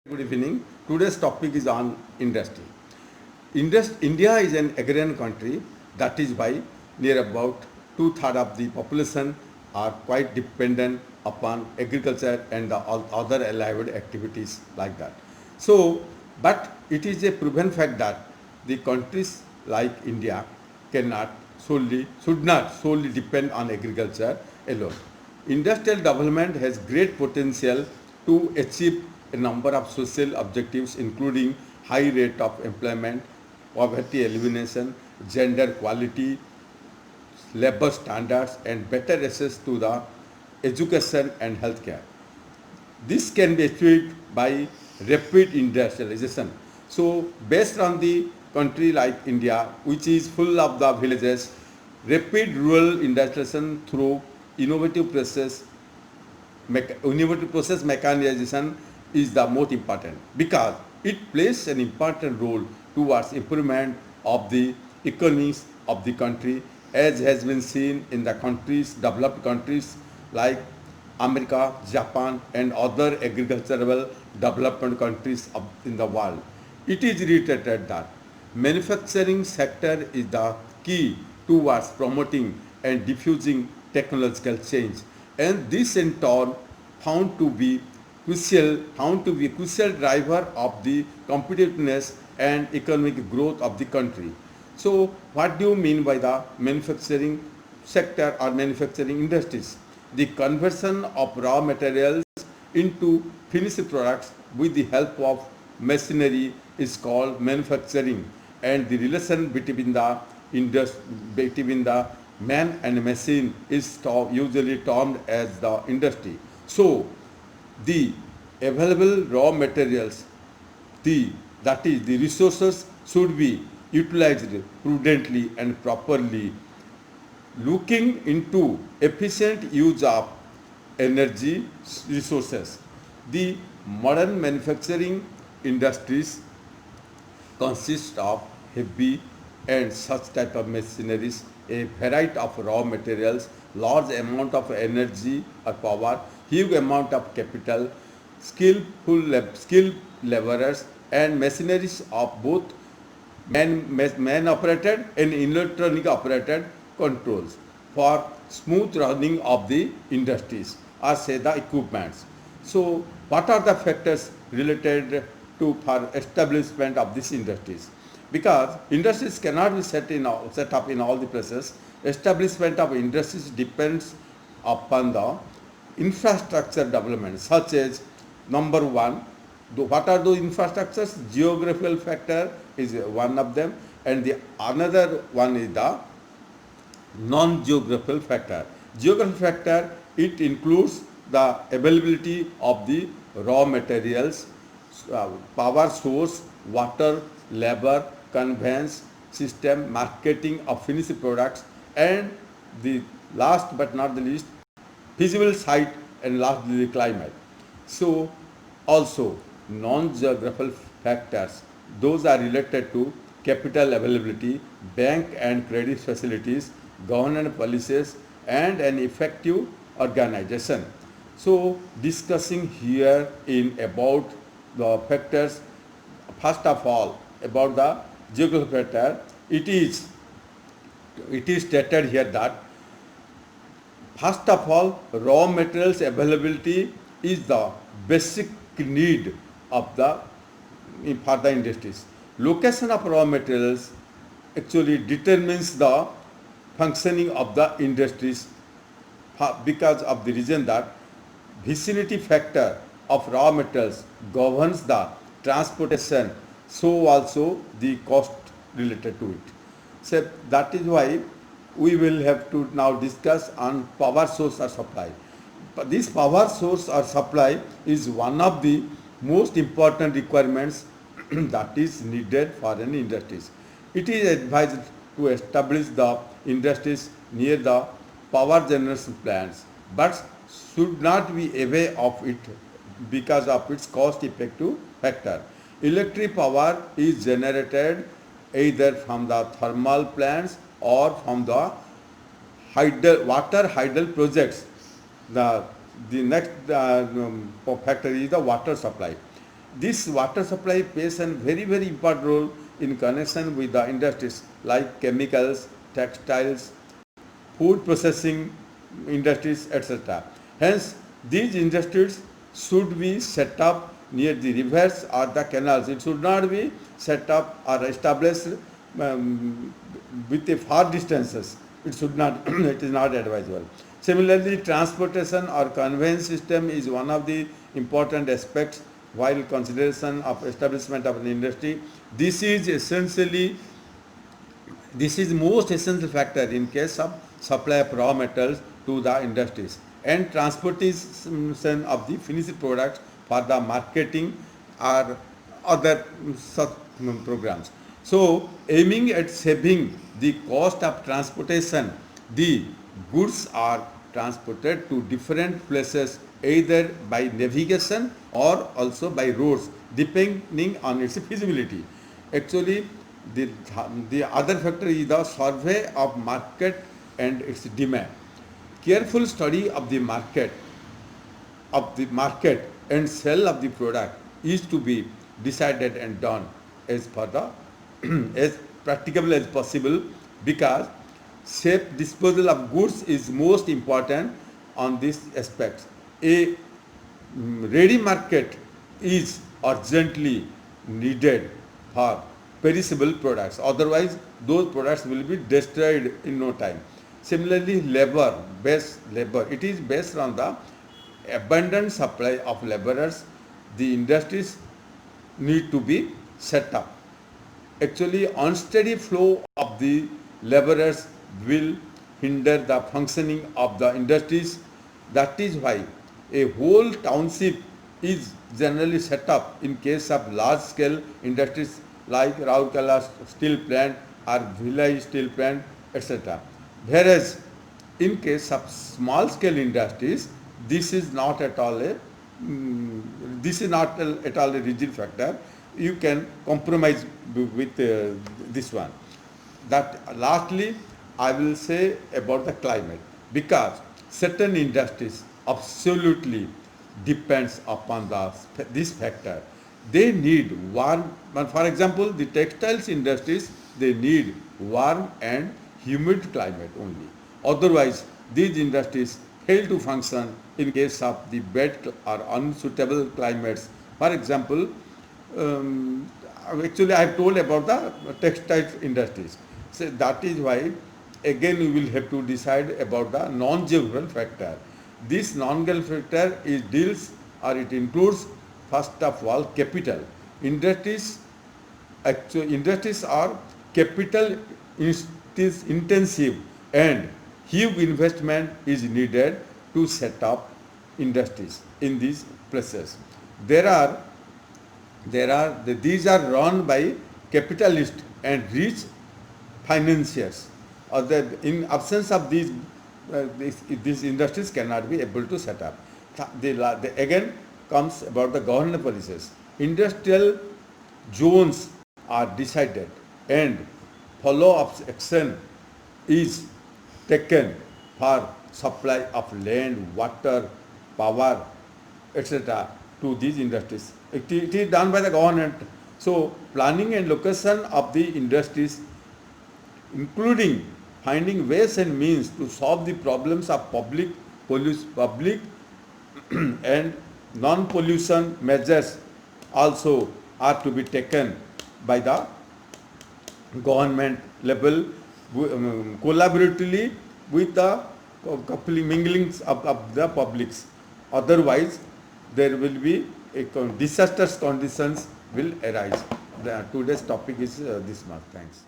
Good evening. Today's topic is on industry. India is an agrarian country. That is why near about two-thirds of the population are quite dependent upon agriculture and the other allied activities like that. So, but it is a proven fact that the countries like India should not solely depend on agriculture alone. Industrial development has great potential to achieve a number of social objectives including high rate of employment, poverty elimination, gender equality, labor standards and better access to the education and healthcare. This can be achieved by rapid industrialization. So based on the country like India, which is full of the villages, rapid rural industrialization through innovative process, innovative process mechanization is the most important because it plays an important role towards improvement of the economies of the country as has been seen in the countries, developed countries like America, Japan and other agricultural development countries in the world. It is reiterated that manufacturing sector is the key towards promoting and diffusing technological change and this in turn found to be a crucial driver of the competitiveness and economic growth of the country. So what do you mean by the manufacturing sector or manufacturing industries? The conversion of raw materials into finished products with the help of machinery is called manufacturing and the relation between the man and machine is usually termed as the industry. So the available raw materials, that is the resources should be utilized prudently and properly, looking into efficient use of energy resources. The modern manufacturing industries consist of heavy and such type of machineries, a variety of raw materials, large amount of energy or power, huge amount of capital, skilled laborers and machineries of both man operated and electronic operated controls for smooth running of the industries or say the equipments. So what are the factors related to for establishment of these industries? Because industries cannot be set up in all the places. Establishment of industries depends upon the infrastructure development such as number one, what are those infrastructures? Geographical factor is one of them and the another one is the non-geographical factor. Geographical factor, it includes the availability of the raw materials, power source, water, labor, conveyance system, marketing of finished products and the last but not the least feasible site and lastly the climate. So also non-geographical factors, those are related to capital availability, bank and credit facilities, government policies and an effective organization. So discussing here in about the factors, first of all about the geographical factor, it is stated here that first of all raw materials availability is the basic need of the for the industries. Location of raw materials actually determines the functioning of the industries because of the reason that vicinity factor of raw materials governs the transportation, so also the cost related to it. So that is why we will have to now discuss on power source or supply. But this power source or supply is one of the most important requirements that is needed for any industries. It is advised to establish the industries near the power generation plants, but should not be away of it because of its cost effective factor. Electric power is generated either from the thermal plants or from the water hydel projects. The next factor is the water supply. This water supply plays a very important role in connection with the industries like chemicals, textiles, food processing industries, etc. Hence, these industries should be set up near the rivers or the canals. It should not be set up or established with a far distances. It should not. It is not advisable. Similarly, transportation or conveyance system is one of the important aspects while consideration of establishment of an industry. This is essentially this is most essential factor in case of supply of raw materials to the industries and transportation of the finished products for the marketing or other such programs. So, aiming at saving the cost of transportation, the goods are transported to different places either by navigation or also by roads depending on its feasibility. Actually, the other factor is the survey of market and its demand. Careful study of the market and sale of the product is to be decided and done as per the as practicable as possible, because safe disposal of goods is most important on this aspect. A ready market is urgently needed for perishable products, otherwise those products will be destroyed in no time. Similarly, labor, it is based on the abundant supply of laborers. The industries need to be set up. Actually, unsteady flow of the laborers will hinder the functioning of the industries. That is why a whole township is generally set up in case of large scale industries like Raurkela steel plant or Bhilai steel plant, etc. Whereas in case of small scale industries, this is not at all a rigid factor. You can compromise with this one. That lastly, I will say about the climate, because certain industries absolutely depends upon this factor. They need warm, for example, the textiles industries, they need warm and humid climate only. Otherwise, these industries fail to function in case of the bad or unsuitable climates. For example, actually I have told about the textile industries. So that is why again we will have to decide about the non-geographical factor. This non-geographical factor it includes first of all capital. Industries are capital intensive, and huge investment is needed to set up industries in these places. These are run by capitalists and rich financiers. In absence of these industries cannot be able to set up. Again comes about the government policies. Industrial zones are decided and follow-up action is taken for supply of land, water, power, etc. to these industries. It is done by the government. So, planning and location of the industries, including finding ways and means to solve the problems of public and non-pollution measures also are to be taken by the government level collaboratively with the minglings of the publics. Otherwise, there will be disastrous conditions will arise. Today's topic is this much. Thanks.